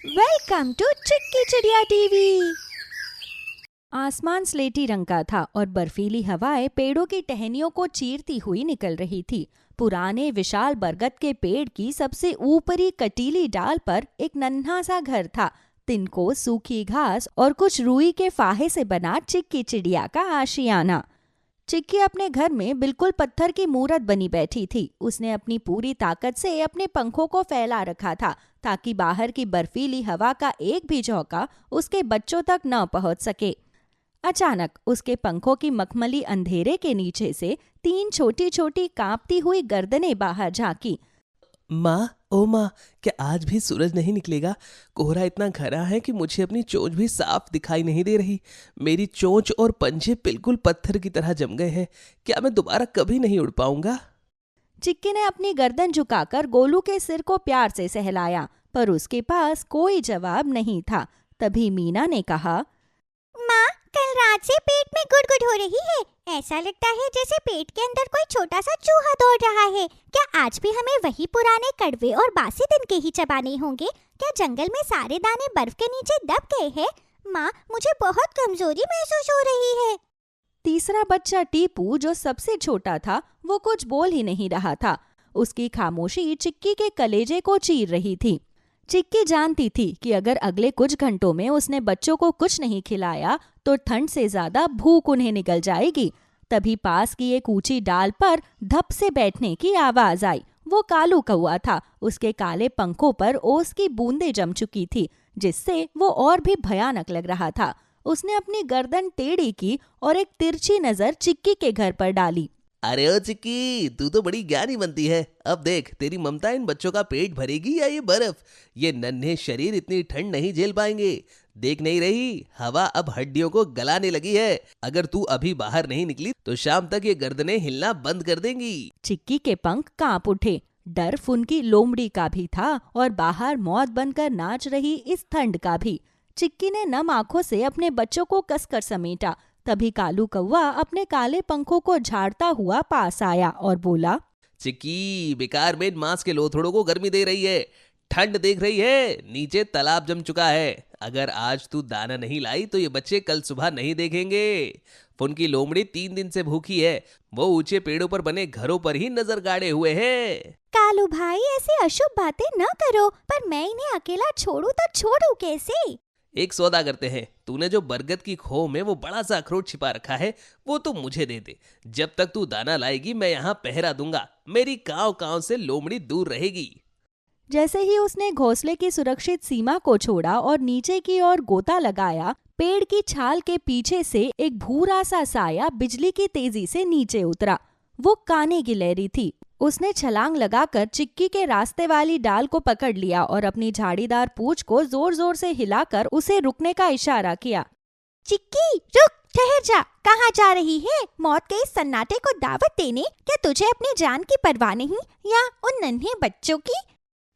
Welcome to चिक्की चिड़िया TV. आसमान स्लेटी रंग का था और बर्फीली हवाएं पेड़ों की टहनियों को चीरती हुई निकल रही थी। पुराने विशाल बरगद के पेड़ की सबसे ऊपरी कटीली डाल पर एक नन्हा सा घर था। तिनको, सूखी घास और कुछ रुई के फाहे से बना चिक्की चिड़िया का आशियाना। चिक्की अपने घर में बिल्कुल पत्थर की मूरत बनी बैठी थी। उसने अपनी पूरी ताकत से अपने पंखों को फैला रखा था ताकि बाहर की बर्फीली हवा का एक भी झोंका उसके बच्चों तक न पहुंच सके। अचानक उसके पंखों की मखमली अंधेरे के नीचे से 3 छोटी छोटी कांपती हुई गर्दनें बाहर झांकी। माँ, ओ माँ, क्या आज भी सूरज नहीं निकलेगा? कोहरा इतना घना है कि मुझे अपनी चोंच भी साफ दिखाई नहीं दे रही। मेरी चोंच और पंजे बिल्कुल पत्थर की तरह जम गए हैं। क्या मैं दोबारा कभी नहीं उड़ पाऊंगा? चिक्की ने अपनी गर्दन झुकाकर गोलू के सिर को प्यार से सहलाया, पर उसके पास कोई जवाब नहीं था। तभी मीना ने कहा, माँ, कल रात से पेट में गुड़गुड़ हो रही है। ऐसा लगता है जैसे पेट के अंदर कोई छोटा सा चूहा दौड़ रहा है। क्या आज भी हमें वही पुराने कड़वे और बासी दिन के ही चबाने होंगे? क्या जंगल में सारे दाने बर्फ के नीचे दब गए हैं? माँ, मुझे बहुत कमजोरी महसूस हो रही है। तीसरा बच्चा टीपू, जो सबसे छोटा था, वो कुछ बोल ही नहीं रहा था। उसकी खामोशी चिक्की के कलेजे को चीर रही थी। चिक्की जानती थी कि अगर अगले कुछ घंटों में उसने बच्चों को कुछ नहीं खिलाया तो ठंड से ज्यादा भूख उन्हें निकल जाएगी। तभी पास की एक ऊंची डाल पर धप से बैठने की आवाज आई। वो कालू कौआ था। उसके काले पंखों पर ओस की बूंदें जम चुकी थी, जिससे वो और भी भयानक लग रहा था। उसने अपनी गर्दन टेढ़ी की और एक तिरछी नजर चिक्की के घर पर डाली। अरे ओ चिक्की, तू तो बड़ी ज्ञानी बनती है। अब देख, तेरी ममता इन बच्चों का पेट भरेगी या ये बर्फ? ये नन्हे शरीर इतनी ठंड नहीं झेल पाएंगे। देख नहीं रही, हवा अब हड्डियों को गलाने लगी है। अगर तू अभी बाहर नहीं निकली तो शाम तक ये गर्दनें हिलना बंद कर देंगी। चिक्की के पंख कांप उठे। डर उनकी लोमड़ी का भी था और बाहर मौत बनकर नाच रही इस ठंड का भी। चिक्की ने नम आंखों से अपने बच्चों को कसकर समेटा। तभी कालू कौवा अपने काले पंखों को झाड़ता हुआ पास आया और बोला, चिक्की, बेकार में मांस के लोथड़ों को गर्मी दे रही है। ठंड देख रही है, नीचे तालाब जम चुका है। अगर आज तू दाना नहीं लाई तो ये बच्चे कल सुबह नहीं देखेंगे। उनकी लोमड़ी 3 दिन से भूखी है। वो ऊंचे पेड़ों पर बने घरों पर ही नजर गाड़े हुए हैं। कालू भाई, ऐसी अशुभ बातें न करो, पर मैं इन्हें अकेला छोड़ू तो छोड़ू कैसे? एक सौदा करते हैं। तूने जो बरगद की खो में वो बड़ा सा अखरोट छिपा रखा है, वो तो मुझे दे दे। जब तक तू दाना लाएगी मैं यहाँ पहरा दूंगा। मेरी कांव कांव से लोमड़ी दूर रहेगी। जैसे ही उसने घोंसले की सुरक्षित सीमा को छोड़ा और नीचे की ओर गोता लगाया, पेड़ की छाल के पीछे से एक भूरा सा साया बिजली की तेजी से नीचे उतरा। वो काने गिलहरी थी। उसने छलांग लगाकर चिक्की के रास्ते वाली डाल को पकड़ लिया और अपनी झाड़ीदार पूंछ को जोर जोर से हिलाकर उसे रुकने का इशारा किया। चिक्की, रुक, ठहर जा। कहाँ जा रही है? मौत के इस सन्नाटे को दावत देने? क्या तुझे अपनी जान की परवाह नहीं, या उन नन्हे बच्चों की?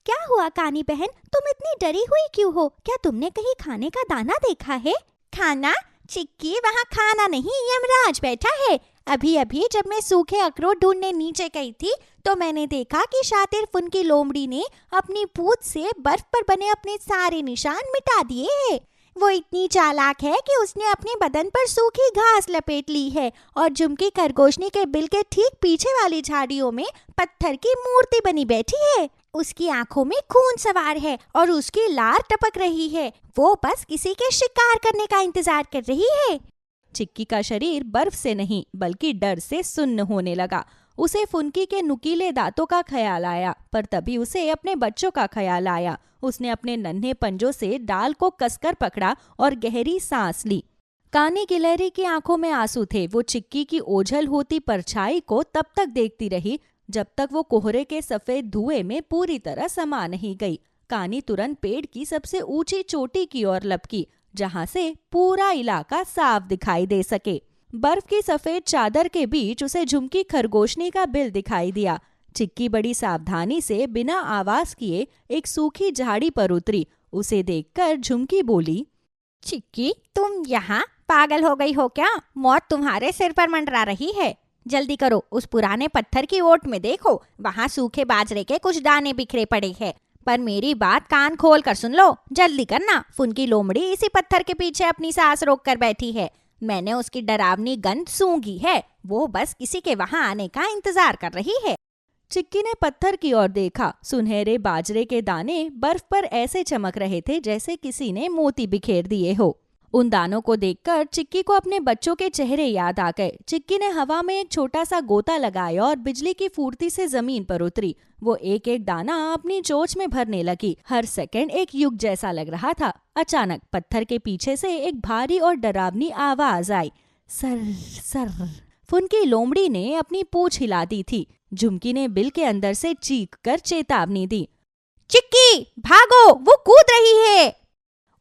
क्या हुआ कानी बहन, तुम इतनी डरी हुई क्यों हो? क्या तुमने कहीं खाने का दाना देखा है? खाना? चिक्की, वहाँ खाना नहीं, यमराज बैठा है। अभी अभी जब मैं सूखे अखरोट ढूंढने नीचे गई थी तो मैंने देखा कि शातिर फुन की लोमड़ी ने अपनी पूंछ से बर्फ पर बने अपने सारे निशान मिटा दिए हैं। वो इतनी चालाक है कि उसने अपने बदन पर सूखी घास लपेट ली है और झुमकी खरगोशनी के बिल के ठीक पीछे वाली झाड़ियों में पत्थर की मूर्ति बनी बैठी है। उसकी आंखों में खून सवार है और उसकी लार टपक रही है। वो बस किसी के शिकार करने का इंतजार कर रही है। चिक्की का शरीर बर्फ से नहीं बल्कि डर से सुन्न होने लगा। उसे फुनकी के नुकीले दांतों का ख्याल आया, पर तभी उसे अपने बच्चों का ख्याल आया। उसने अपने नन्हे पंजों से डाल को कसकर पकड़ा और गहरी सांस ली। कानी गिलहरी की आंखों में आंसू थे। वो चिक्की की ओझल होती परछाई को तब तक देखती रही जब तक वो कोहरे के सफेद धुएं में पूरी तरह समा नहीं गई। कानी तुरंत पेड़ की सबसे ऊंची चोटी की ओर लपकी, जहां से पूरा इलाका साफ दिखाई दे सके। बर्फ की सफेद चादर के बीच उसे झुमकी खरगोशनी का बिल दिखाई दिया। चिक्की बड़ी सावधानी से बिना आवाज किए एक सूखी झाड़ी पर उतरी। उसे देखकर झुमकी बोली, चिक्की, तुम यहाँ? पागल हो गई हो क्या? मौत तुम्हारे सिर पर मंडरा रही है। जल्दी करो, उस पुराने पत्थर की ओट में देखो, वहाँ सूखे बाजरे के कुछ दाने बिखरे पड़े हैं। पर मेरी बात कान खोल कर सुन लो, जल्दी करना। फुनकी लोमड़ी इसी पत्थर के पीछे अपनी सांस रोक कर बैठी है। मैंने उसकी डरावनी गंध सूंघी है, वो बस किसी के वहां आने का इंतजार कर रही है। चिक्की ने पत्थर की ओर देखा। सुनहरे बाजरे के दाने बर्फ पर ऐसे चमक रहे थे जैसे किसी ने मोती बिखेर दिए हो। उन दानों को देखकर चिक्की को अपने बच्चों के चेहरे याद आ गए। चिक्की ने हवा में एक छोटा सा गोता लगाया और बिजली की फुर्ती से जमीन पर उतरी। वो एक एक दाना अपनी चोंच में भरने लगी। हर सेकंड एक युग जैसा लग रहा था। अचानक पत्थर के पीछे से एक भारी और डरावनी आवाज आई, सर सर। फुनकी लोमड़ी ने अपनी पूंछ हिला दी थी। झुमकी ने बिल के अंदर से चीख कर चेतावनी दी, चिक्की भागो, वो कूद रही है।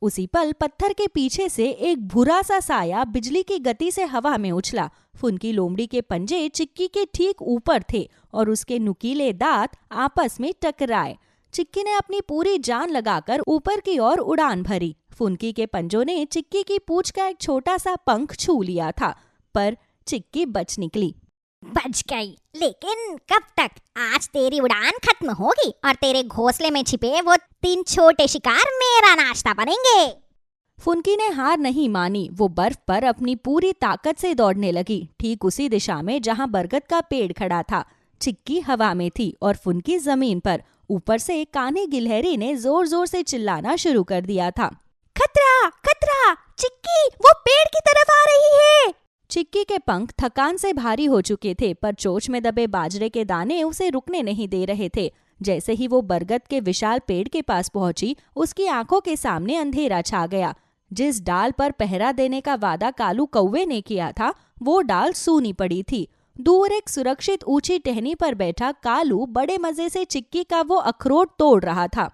उसी पल पत्थर के पीछे से एक भूरा सा साया बिजली की गति से हवा में उछला। फुनकी लोमड़ी के पंजे चिक्की के ठीक ऊपर थे और उसके नुकीले दांत आपस में टकराए। चिक्की ने अपनी पूरी जान लगाकर ऊपर की ओर उड़ान भरी। फुनकी के पंजों ने चिक्की की पूंछ का एक छोटा सा पंख छू लिया था, पर चिक्की बच निकली। बच गई, लेकिन कब तक? आज तेरी उड़ान खत्म होगी और तेरे घोंसले में छिपे वो 3 छोटे शिकार मेरा नाश्ता बनेंगे। फुनकी ने हार नहीं मानी। वो बर्फ पर अपनी पूरी ताकत से दौड़ने लगी, ठीक उसी दिशा में जहां बरगद का पेड़ खड़ा था। चिक्की हवा में थी और फुनकी जमीन पर। ऊपर से कान्हे गिलहरी ने जोर जोर से चिल्लाना शुरू कर दिया था, खतरा खतरा, चिक्की वो पेड़ की तरफ आ रही है। चिक्की के पंख थकान से भारी हो चुके थे, पर चोंच में दबे बाजरे के दाने उसे रुकने नहीं दे रहे थे। जैसे ही वो बरगद के विशाल पेड़ के पास पहुंची, उसकी आंखों के सामने अंधेरा छा गया। जिस डाल पर पहरा देने का वादा कालू कौवे ने किया था, वो डाल सूनी पड़ी थी। दूर एक सुरक्षित ऊंची टहनी पर बैठा कालू बड़े मजे से चिक्की का वो अखरोट तोड़ रहा था।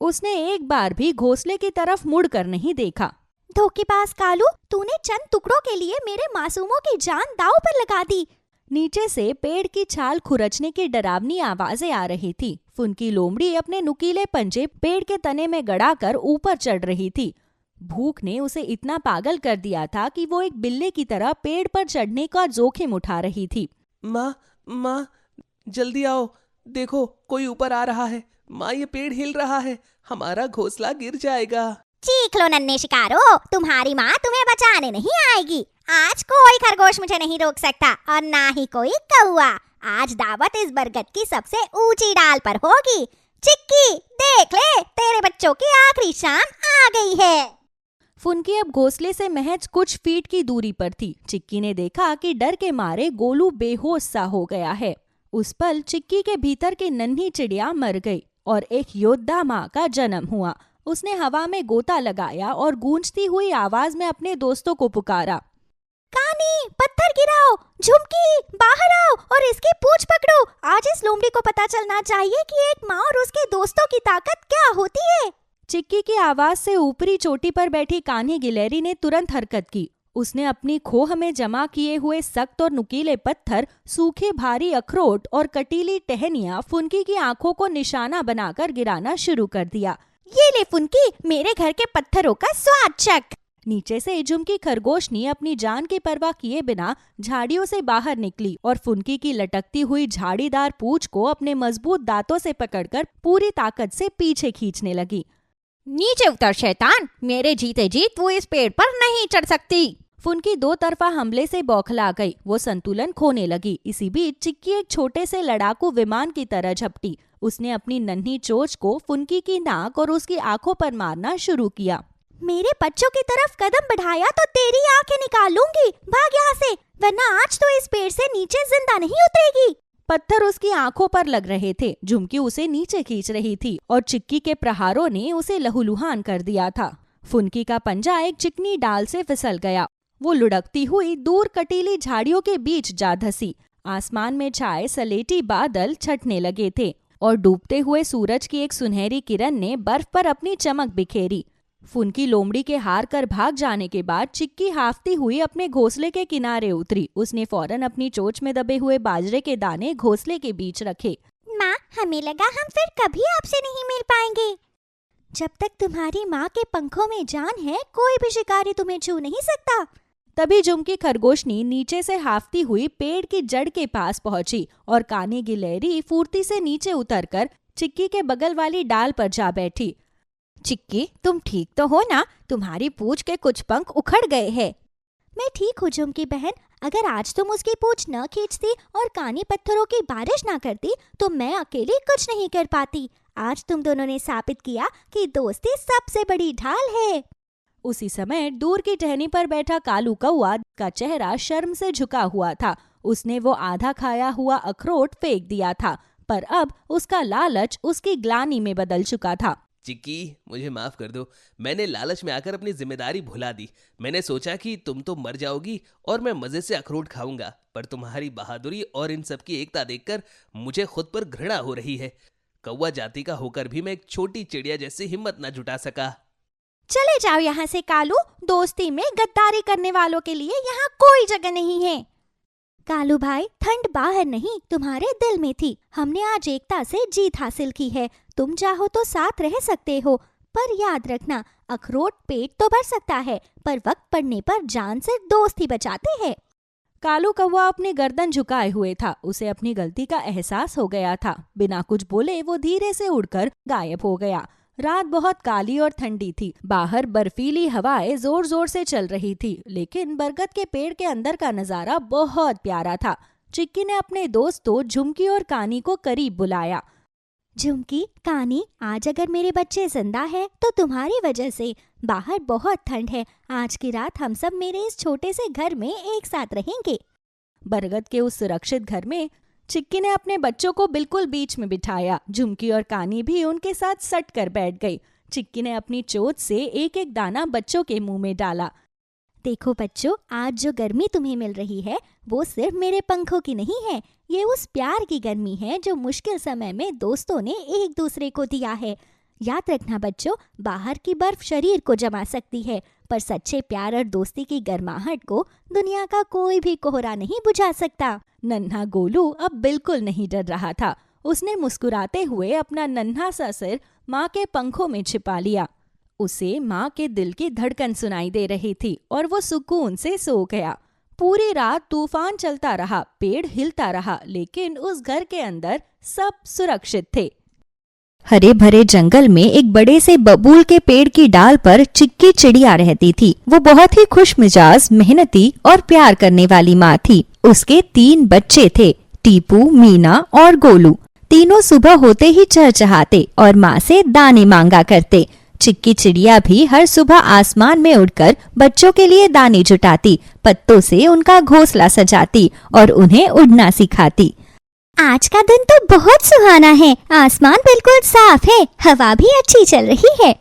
उसने एक बार भी घोंसले की तरफ मुड़कर नहीं देखा। धोखेबाज कालू, तूने चंद टुकड़ों के लिए मेरे मासूमों की जान दांव पर लगा दी। नीचे से पेड़ की छाल खुरचने की डरावनी आवाजें आ रही थी। फुनकी लोमड़ी अपने नुकीले पंजे पेड़ के तने में गड़ाकर ऊपर चढ़ रही थी। भूख ने उसे इतना पागल कर दिया था कि वो एक बिल्ली की तरह पेड़ पर चढ़ने का जोखिम उठा रही थी। माँ, जल्दी आओ, देखो कोई ऊपर आ रहा है। माँ, ये पेड़ हिल रहा है, हमारा घोंसला गिर जाएगा। चीख लो नन्हे शिकारो, तुम्हारी माँ तुम्हें बचाने नहीं आएगी। आज कोई खरगोश मुझे नहीं रोक सकता और ना ही कोई कौआ। आज दावत इस बरगद की सबसे ऊंची डाल पर होगी। चिक्की देख ले, तेरे बच्चों की आखिरी शाम आ गई है। फुनकी अब घोंसले से महज कुछ फीट की दूरी पर थी। चिक्की ने देखा कि डर के मारे गोलू बेहोश सा हो गया है। उस पल चिक्की के भीतर की नन्ही चिड़िया मर गई और एक योद्धा माँ का जन्म हुआ। उसने हवा में गोता लगाया और गूंजती हुई आवाज में अपने दोस्तों को पुकारा, कानी, पत्थर गिराओ, झुमकी बाहर आओ और इसकी पूंछ पकड़ो। आज इस लोमड़ी को पता चलना चाहिए कि एक माँ और उसके दोस्तों की ताकत क्या होती है। चिक्की की आवाज से ऊपरी चोटी पर बैठी कान्हे गिलहरी ने तुरंत हरकत की। उसने अपनी खोह में जमा किए हुए सख्त और नुकीले पत्थर, सूखे भारी अखरोट और कटीली टहनियां फुनकी की आंखों को निशाना बनाकर गिराना शुरू कर दिया। ये ले फुनकी, मेरे घर के पत्थरों का स्वाद चख। नीचे से झुमकी खरगोशनी अपनी जान की परवाह किए बिना झाड़ियों से बाहर निकली और फुनकी की लटकती हुई झाड़ीदार पूंछ को अपने मजबूत दांतों से पकड़कर पूरी ताकत से पीछे खींचने लगी। नीचे उतर शैतान, मेरे जीते जीत वो इस पेड़ पर नहीं चढ़ सकती। फुनकी दो तरफा हमले से बौखला गई। वो संतुलन खोने लगी। इसी बीच चिक्की एक छोटे से लड़ाकू विमान की तरह झपटी। उसने अपनी नन्ही चोंच को फुनकी की नाक और उसकी आंखों पर मारना शुरू किया। मेरे बच्चों की तरफ कदम बढ़ाया तो तेरी आंखें निकाल लूंगी। भाग यहाँ से, वरना आज तो इस पेड़ से नीचे जिंदा नहीं उतरेगी। पत्थर उसकी आंखों पर लग रहे थे। झुमकी उसे नीचे खींच रही थी और चिक्की के प्रहारों ने उसे लहूलुहान कर दिया था। फुनकी का पंजा एक चिकनी डाल से फिसल गया। वो लुढ़कती हुई दूर कटीली झाड़ियों के बीच जा धसी। आसमान में छाए सलेटी बादल छटने लगे थे और डूबते हुए सूरज की एक सुनहरी किरण ने बर्फ पर अपनी चमक बिखेरी। फुनकी लोमड़ी के हार कर भाग जाने के बाद चिक्की हाफती हुई अपने घोंसले के किनारे उतरी। उसने फौरन अपनी चोंच में दबे हुए बाजरे के दाने घोंसले के बीच रखे। माँ, हमें लगा हम फिर कभी आपसे नहीं मिल पाएंगे। जब तक तुम्हारी माँ के पंखों में जान है, कोई भी शिकारी तुम्हें छू नहीं सकता। तभी झुमकी खरगोशनी नीचे से हाफती हुई पेड़ की जड़ के पास पहुंची और कान्हे गिलहरी फुर्ती से नीचे उतरकर चिक्की के बगल वाली डाल पर जा बैठी। चिक्की, तुम ठीक तो हो ना? तुम्हारी पूंछ के कुछ पंख उखड़ गए हैं। मैं ठीक हूँ झुमकी बहन। अगर आज तुम उसकी पूंछ न खींचती और कानी पत्थरों की बारिश ना करती तो मैं अकेली कुछ नहीं कर पाती। आज तुम दोनों ने साबित किया कि दोस्ती सबसे बड़ी ढाल है। उसी समय दूर की टहनी पर बैठा कालू कौआ का चेहरा शर्म से झुका हुआ था। उसने वो आधा खाया हुआ अखरोट फेंक दिया था, पर अब उसका लालच उसकी ग्लानि में बदल चुका था। चिक्की, मुझे माफ कर दो। मैंने लालच में आकर अपनी जिम्मेदारी भुला दी। मैंने सोचा कि तुम तो मर जाओगी और मैं मजे से अखरोट खाऊंगा, पर तुम्हारी बहादुरी और इन सब की एकता देखकर मुझे खुद पर घृणा हो रही है। कौवा जाति का होकर भी मैं एक छोटी चिड़िया जैसी हिम्मत न जुटा सका। चले जाओ यहाँ से कालू। दोस्ती में गद्दारी करने वालों के लिए यहाँ कोई जगह नहीं है। कालू भाई, ठंड बाहर नहीं तुम्हारे दिल में थी। हमने आज एकता से जीत हासिल की है। तुम चाहो तो साथ रह सकते हो, पर याद रखना, अखरोट पेट तो भर सकता है, पर वक्त पड़ने पर जान से दोस्त ही बचाते हैं। कालू कौवा अपनी गर्दन झुकाए हुए था। उसे अपनी गलती का एहसास हो गया था। बिना कुछ बोले वो धीरे से उड़कर गायब हो गया। रात बहुत काली और ठंडी थी। बाहर बर्फीली हवाएं जोर जोर से चल रही थी, लेकिन बरगद के पेड़ के अंदर का नजारा बहुत प्यारा था। चिक्की ने अपने दोस्तों झुमकी और कानी को करीब बुलाया। झुमकी, कानी, आज अगर मेरे बच्चे जिंदा है तो तुम्हारी वजह से। बाहर बहुत ठंड है। आज की रात हम सब मेरे इस छोटे से घर में एक साथ रहेंगे। बरगद के उस सुरक्षित घर में चिक्की ने अपने बच्चों को बिल्कुल बीच में बिठाया। झुमकी और कानी भी उनके साथ सट कर बैठ गई। चिक्की ने अपनी चोंच से एक एक दाना बच्चों के मुंह में डाला। देखो बच्चों, आज जो गर्मी तुम्हें मिल रही है वो सिर्फ मेरे पंखों की नहीं है। ये उस प्यार की गर्मी है जो मुश्किल समय में दोस्तों ने एक दूसरे को दिया है। याद रखना बच्चों, बाहर की बर्फ शरीर को जमा सकती है, पर सच्चे प्यार और दोस्ती की गर्माहट को दुनिया का कोई भी कोहरा नहीं बुझा सकता। नन्हा गोलू अब बिल्कुल नहीं डर रहा था। उसने मुस्कुराते हुए अपना नन्हा सा सिर माँ के पंखों में छिपा लिया। उसे माँ के दिल की धड़कन सुनाई दे रही थी और वो सुकून से सो गया। पूरी रात तूफान चलता रहा, पेड़ हिलता रहा, लेकिन उस घर के अंदर सब सुरक्षित थे। हरे भरे जंगल में एक बड़े से बबूल के पेड़ की डाल पर चिक्की चिड़िया रहती थी। वो बहुत ही खुश मिजाज, मेहनती और प्यार करने वाली माँ थी। उसके 3 बच्चे थे, टीपू, मीना और गोलू। तीनों सुबह होते ही चहचहाते और माँ से दाने मांगा करते। चिक्की चिड़िया भी हर सुबह आसमान में उड़कर बच्चों के लिए दाने जुटाती, पत्तों से उनका घोंसला सजाती और उन्हें उड़ना सिखाती। आज का दिन तो बहुत सुहाना है। आसमान बिल्कुल साफ है, हवा भी अच्छी चल रही है।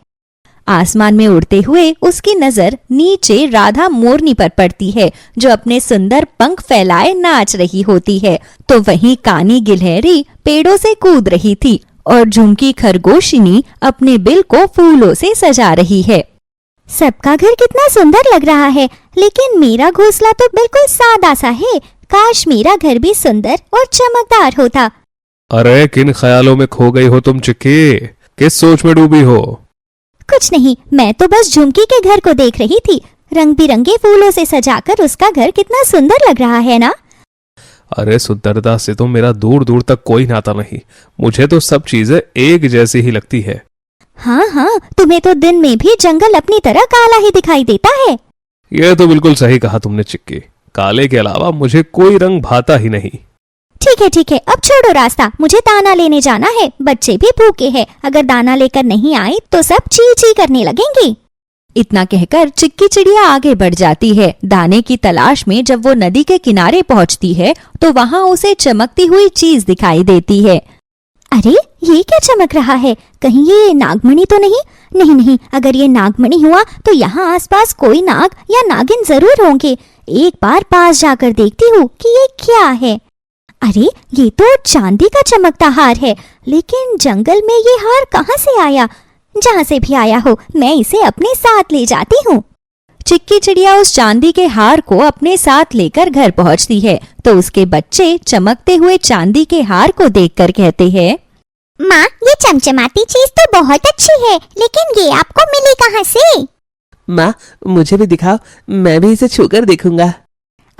आसमान में उड़ते हुए उसकी नजर नीचे राधा मोरनी पर पड़ती है, जो अपने सुंदर पंख फैलाए नाच रही होती है। तो वहीं कानी गिलहरी पेड़ों से कूद रही थी और झुमकी खरगोशिनी अपने बिल को फूलों से सजा रही है। सबका घर कितना सुंदर लग रहा है, लेकिन मेरा घोंसला तो बिल्कुल सादा सा है। काश मेरा घर भी सुंदर और चमकदार होता। अरे किन ख्यालों में खो गई हो तुम चिक्की? किस सोच में डूबी हो? कुछ नहीं, मैं तो बस झुमकी के घर को देख रही थी। रंग बिरंगे फूलों से सजाकर उसका घर कितना सुंदर लग रहा है ना। अरे सुंदरता से तो मेरा दूर दूर तक कोई नाता नहीं। मुझे तो सब चीजें एक जैसी ही लगती है। हाँ हाँ, तुम्हें तो दिन में भी जंगल अपनी तरह काला ही दिखाई देता है। ये तो बिल्कुल सही कहा तुमने चिक्की। काले के अलावा मुझे कोई रंग भाता ही नहीं। ठीक है, अब छोड़ो रास्ता। मुझे दाना लेने जाना है। बच्चे भी भूखे हैं। अगर दाना लेकर नहीं आई तो सब ची ची करने लगेंगे। इतना कहकर चिक्की चिड़िया आगे बढ़ जाती है। दाने की तलाश में जब वो नदी के किनारे पहुंचती है तो वहाँ उसे चमकती हुई चीज दिखाई देती है। अरे ये क्या चमक रहा है? कहीं ये नागमणि तो नहीं? नहीं, अगर ये नागमणि हुआ तो यहाँ आसपास कोई नाग या नागिन जरूर होंगे। एक बार पास जाकर देखती हूँ कि ये क्या है। अरे ये तो चांदी का चमकता हार है, लेकिन जंगल में ये हार कहाँ से आया? जहाँ से भी आया हो, मैं इसे अपने साथ ले जाती हूँ। चिक्की चिड़िया उस चांदी के हार को अपने साथ लेकर घर पहुँचती है तो उसके बच्चे चमकते हुए चांदी के हार को देखकर कहते हैं, माँ, ये चमचमाती चीज तो बहुत अच्छी है, लेकिन ये आपको मिली कहाँ से? माँ, मुझे भी दिखाओ, मैं भी इसे छूकर देखूंगा।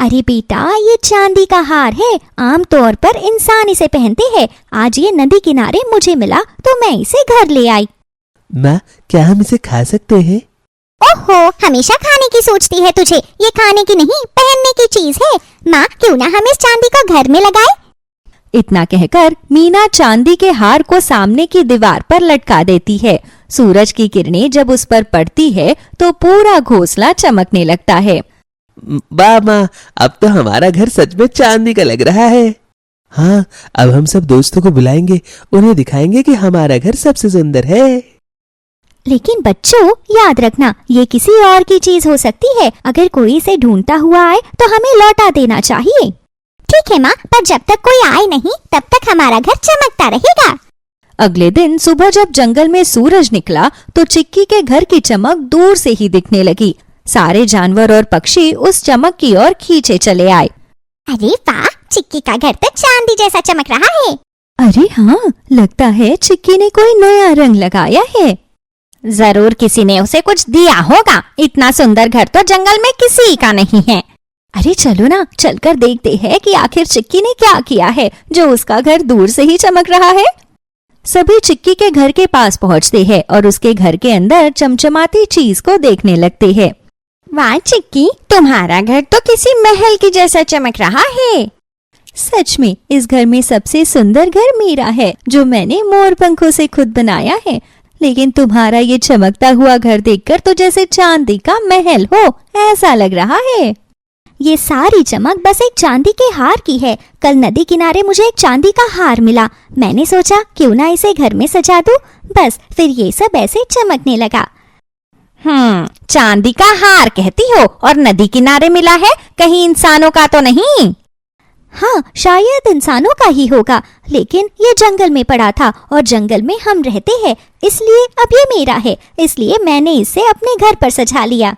अरे बेटा, ये चांदी का हार है, आमतौर पर इंसान इसे पहनते हैं। आज ये नदी किनारे मुझे मिला तो मैं इसे घर ले आई। माँ, क्या हम इसे खा सकते हैं? ओहो, हमेशा खाने की सोचती है तुझे। ये खाने की नहीं, पहनने की चीज है। माँ, क्यों ना हम इस चांदी को घर में लगाए? इतना कहकर मीना चांदी के हार को सामने की दीवार पर लटका देती है। सूरज की किरणें जब उस पर पड़ती है तो पूरा घोंसला चमकने लगता है। वाह माँ, अब तो हमारा घर सच में चांदी का लग रहा है। हाँ, अब हम सब दोस्तों को बुलाएंगे, उन्हें दिखाएंगे कि हमारा घर सबसे सुंदर है। लेकिन बच्चों, याद रखना, ये किसी और की चीज हो सकती है। अगर कोई इसे ढूंढता हुआ आए तो हमें लौटा देना चाहिए। ठीक है माँ, पर जब तक कोई आए नहीं तब तक हमारा घर चमकता रहेगा। अगले दिन सुबह जब जंगल में सूरज निकला तो चिक्की के घर की चमक दूर से ही दिखने लगी। सारे जानवर और पक्षी उस चमक की ओर खींचे चले आए। अरे वाह, चिक्की का घर तो चांदी जैसा चमक रहा है। अरे हाँ, लगता है चिक्की ने कोई नया रंग लगाया है। जरूर किसी ने उसे कुछ दिया होगा। इतना सुंदर घर तो जंगल में किसी का नहीं है। अरे चलो ना, चलकर देखते हैं कि आखिर चिक्की ने क्या किया है जो उसका घर दूर से ही चमक रहा है। सभी चिक्की के घर के पास पहुंचते हैं और उसके घर के अंदर चमचमाती चीज को देखने लगते हैं। वाह चिक्की, तुम्हारा घर तो किसी महल की जैसा चमक रहा है। सच में इस घर में सबसे सुंदर घर मेरा है, जो मैंने मोर पंखों से खुद बनाया है। लेकिन तुम्हारा ये चमकता हुआ घर देखकर तो जैसे चांदी का महल हो ऐसा लग रहा है। ये सारी चमक बस एक चांदी के हार की है। कल नदी किनारे मुझे एक चांदी का हार मिला। मैंने सोचा क्यों ना इसे घर में सजा दूं। बस फिर ये सब ऐसे चमकने लगा। चांदी का हार कहती हो और नदी किनारे मिला है, कहीं इंसानों का तो नहीं? हाँ, शायद इंसानों का ही होगा, लेकिन ये जंगल में पड़ा था और जंगल में हम रहते हैं, इसलिए अब ये मेरा है। इसलिए मैंने इसे अपने घर पर सजा लिया।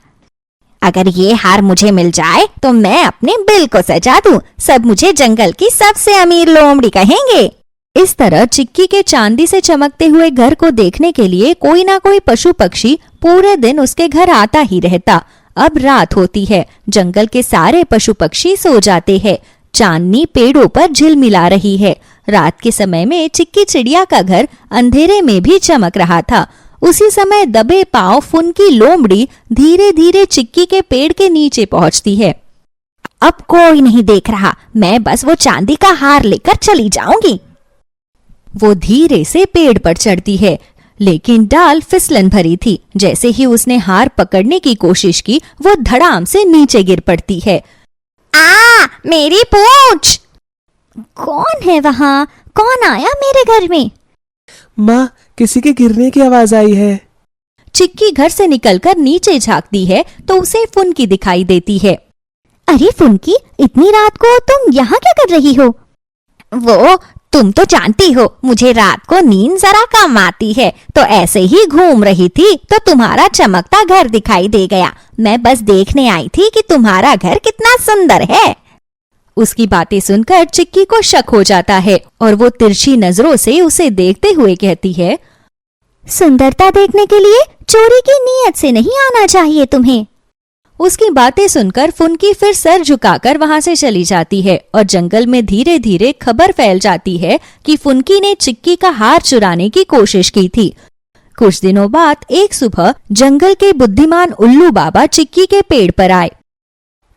अगर ये हार मुझे मिल जाए तो मैं अपने बिल को सजा दूं। सब मुझे जंगल की सबसे अमीर लोमड़ी कहेंगे। इस तरह चिक्की के चांदी से चमकते हुए घर को देखने के लिए कोई ना कोई पशु पक्षी पूरे दिन उसके घर आता ही रहता। अब रात होती है, जंगल के सारे पशु पक्षी सो जाते हैं। चांदनी पेड़ों पर झिलमिला रही है। रात के समय में चिक्की चिड़िया का घर अंधेरे में भी चमक रहा था। उसी समय दबे पांव फुनकी लोमड़ी धीरे धीरे चिक्की के पेड़ के नीचे पहुंचती है। अब कोई नहीं देख रहा, मैं बस वो चांदी का हार लेकर चली जाऊंगी। वो धीरे से पेड़ पर चढ़ती है, लेकिन डाल फिसलन भरी थी। जैसे ही उसने हार पकड़ने की कोशिश की, वो धड़ाम से नीचे गिर पड़ती है। मेरी पूंछ! कौन है वहाँ? कौन आया मेरे घर में? माँ, किसी के गिरने की आवाज आई है। चिक्की घर से निकलकर नीचे झांकती है तो उसे फुनकी दिखाई देती है। अरे फुनकी, इतनी रात को तुम यहाँ क्या कर रही हो? वो तुम तो जानती हो, मुझे रात को नींद जरा कम आती है, तो ऐसे ही घूम रही थी तो तुम्हारा चमकता घर दिखाई दे गया। मैं बस देखने आई थी कि तुम्हारा घर कितना सुंदर है। उसकी बातें सुनकर चिक्की को शक हो जाता है और वो तिरछी नजरों से उसे देखते हुए कहती है, सुंदरता देखने के लिए चोरी की नीयत से नहीं आना चाहिए तुम्हें। उसकी बातें सुनकर फुनकी फिर सर झुकाकर वहां से चली जाती है और जंगल में धीरे धीरे खबर फैल जाती है कि फुनकी ने चिक्की का हार चुराने की कोशिश की थी। कुछ दिनों बाद एक सुबह जंगल के बुद्धिमान उल्लू बाबा चिक्की के पेड़ पर आए।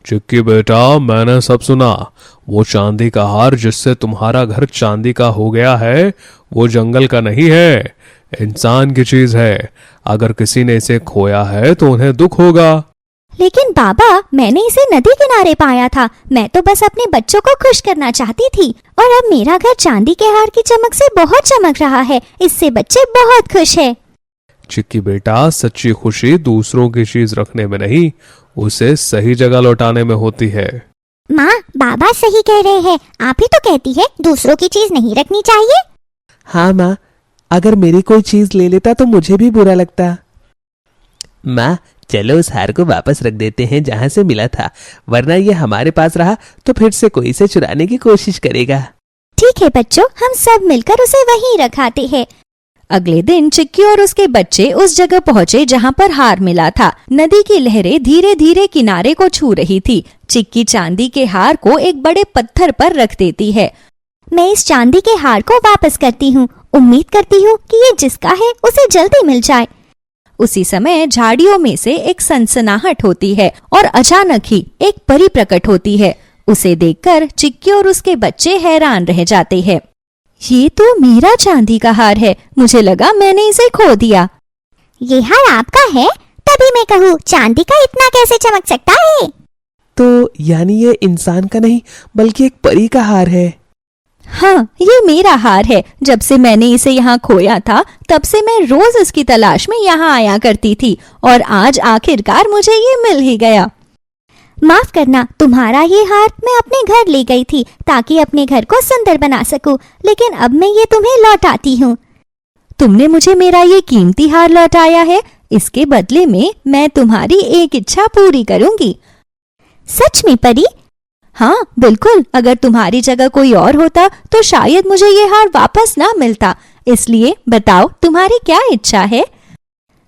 चिक्की बेटा, मैंने सब सुना। वो चांदी का हार जिससे तुम्हारा घर चांदी का हो गया है, वो जंगल का नहीं है, इंसान की चीज है। अगर किसी ने इसे खोया है तो उन्हें दुख होगा। लेकिन बाबा, मैंने इसे नदी किनारे पाया था। मैं तो बस अपने बच्चों को खुश करना चाहती थी, और अब मेरा घर चांदी के हार की चमक से बहुत चमक रहा है। इससे बच्चे बहुत खुश हैं। चिक्की बेटा, सच्ची खुशी दूसरों की चीज रखने में नहीं, उसे सही जगह लौटाने में होती है। माँ, बाबा सही कह रहे हैं। आप ही तो कहती है दूसरों की चीज नहीं रखनी चाहिए। हाँ माँ, अगर मेरी कोई चीज ले लेता तो मुझे भी बुरा लगता। माँ, चलो उस हार को वापस रख देते हैं जहाँ से मिला था, वरना ये हमारे पास रहा तो फिर से कोई इसे चुराने की कोशिश करेगा। ठीक है बच्चों, हम सब मिलकर उसे वहीं रखाते हैं। अगले दिन चिक्की और उसके बच्चे उस जगह पहुँचे जहाँ पर हार मिला था। नदी की लहरें धीरे धीरे किनारे को छू रही थी। चिक्की चांदी के हार को एक बड़े पत्थर पर रख देती है। मैं इस चांदी के हार को वापस करती हूँ। उम्मीद करती हूँ कि ये जिसका है उसे जल्दी मिल जाए। उसी समय झाड़ियों में से एक सनसनाहट होती है और अचानक ही एक परी प्रकट होती है। उसे देखकर चिक्की और उसके बच्चे हैरान रह जाते हैं। ये तो मेरा चांदी का हार है, मुझे लगा मैंने इसे खो दिया। ये हार आपका है? तभी मैं कहूँ चांदी का इतना कैसे चमक सकता है? तो यानी ये इंसान का नहीं बल्कि एक परी का हार है। हाँ, ये मेरा हार है। जब से मैंने इसे यहाँ खोया था तब से मैं रोज इसकी तलाश में यहाँ आया करती थी और आज आखिरकार मुझे ये मिल ही गया। माफ करना, तुम्हारा ये हार मैं अपने घर ले गई थी ताकि अपने घर को सुंदर बना सकूं, लेकिन अब मैं ये तुम्हें लौटाती हूँ। तुमने मुझे मेरा ये कीमती हार लौटाया है, इसके बदले में मैं तुम्हारी एक इच्छा पूरी करूंगी। सच में परी? हाँ बिल्कुल, अगर तुम्हारी जगह कोई और होता तो शायद मुझे ये हार वापस ना मिलता। इसलिए बताओ तुम्हारी क्या इच्छा है?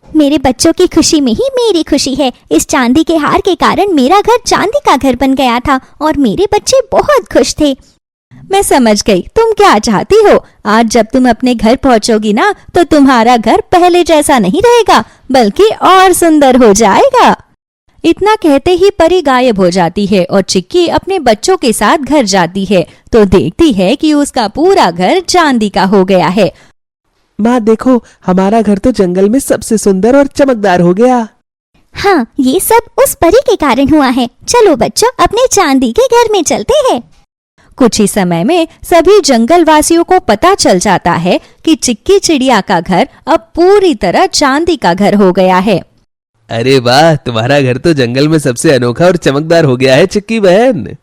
मेरे बच्चों की खुशी में ही मेरी खुशी है। इस चांदी के हार के कारण मेरा घर चांदी का घर बन गया था और मेरे बच्चे बहुत खुश थे। मैं समझ गई तुम क्या चाहती हो। आज जब तुम अपने घर पहुंचोगी ना तो तुम्हारा घर पहले जैसा नहीं रहेगा बल्कि और सुंदर हो जाएगा। इतना कहते ही परी गायब हो जाती है और चिक्की अपने बच्चों के साथ घर जाती है तो देखती है कि उसका पूरा घर चांदी का हो गया है। माँ देखो, हमारा घर तो जंगल में सबसे सुंदर और चमकदार हो गया। हाँ, ये सब उस परी के कारण हुआ है। चलो बच्चों, अपने चांदी के घर में चलते हैं। कुछ ही समय में सभी जंगल वासियों को पता चल जाता है कि चिक्की चिड़िया का घर अब पूरी तरह चांदी का घर हो गया है। अरे वाह, तुम्हारा घर तो जंगल में सबसे अनोखा और चमकदार हो गया है चिक्की बहन।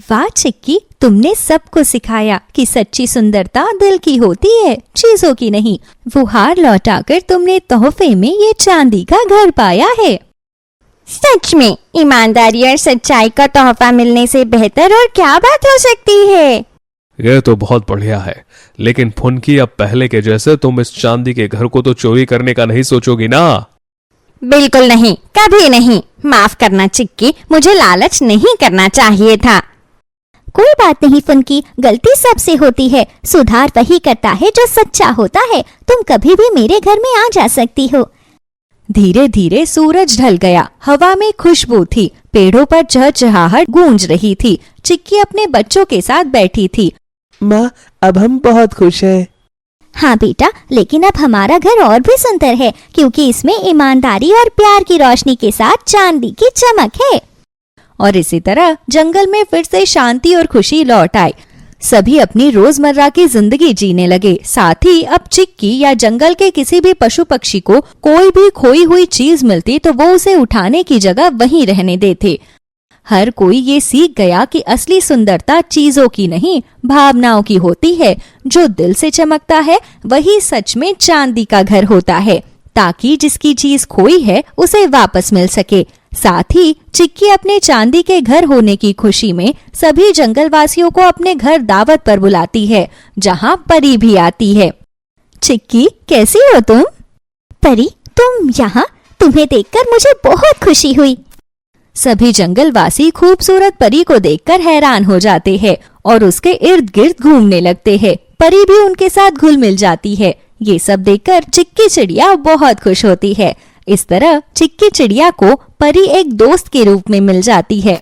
वाह चिक्की, तुमने सबको सिखाया कि सच्ची सुंदरता दिल की होती है, चीजों की नहीं। वो हार लौटाकर तुमने तोहफे में ये चांदी का घर पाया है। सच में ईमानदारी और सच्चाई का तोहफा मिलने से बेहतर और क्या बात हो सकती है। ये तो बहुत बढ़िया है, लेकिन फुनकी अब पहले के जैसे तुम इस चांदी के घर को तो चोरी करने का नहीं सोचोगी ना? बिल्कुल नहीं, कभी नहीं। माफ करना चिक्की, मुझे लालच नहीं करना चाहिए था। कोई बात नहीं फुनकी, गलती सबसे होती है। सुधार वही करता है जो सच्चा होता है। तुम कभी भी मेरे घर में आ जा सकती हो। धीरे धीरे सूरज ढल गया। हवा में खुशबू थी, पेड़ों पर चहचहाहट गूंज रही थी। चिक्की अपने बच्चों के साथ बैठी थी। माँ, अब हम बहुत खुश हैं। हाँ बेटा, लेकिन अब हमारा घर और भी सुंदर है क्योंकि इसमें ईमानदारी और प्यार की रोशनी के साथ चांदी की चमक है। और इसी तरह जंगल में फिर से शांति और खुशी लौट आई। सभी अपनी रोजमर्रा की जिंदगी जीने लगे। साथ ही अब चिक्की या जंगल के किसी भी पशु पक्षी को कोई भी खोई हुई चीज मिलती तो वो उसे उठाने की जगह वहीं रहने देते। हर कोई ये सीख गया कि असली सुंदरता चीजों की नहीं, भावनाओं की होती है। जो दिल से चमकता है वही सच में चांदी का घर होता है, ताकि जिसकी चीज खोई है उसे वापस मिल सके। साथ ही चिक्की अपने चांदी के घर होने की खुशी में सभी जंगलवासियों को अपने घर दावत पर बुलाती है, जहाँ परी भी आती है। चिक्की, कैसी हो तुम? परी, तुम यहाँ? तुम्हें देखकर मुझे बहुत खुशी हुई। सभी जंगलवासी खूबसूरत परी को देखकर हैरान हो जाते हैं और उसके इर्द गिर्द घूमने लगते हैं। परी भी उनके साथ घुल मिल जाती है। ये सब देखकर चिक्की चिड़िया बहुत खुश होती है। इस तरह चिक्की चिड़िया को परी एक दोस्त के रूप में मिल जाती है।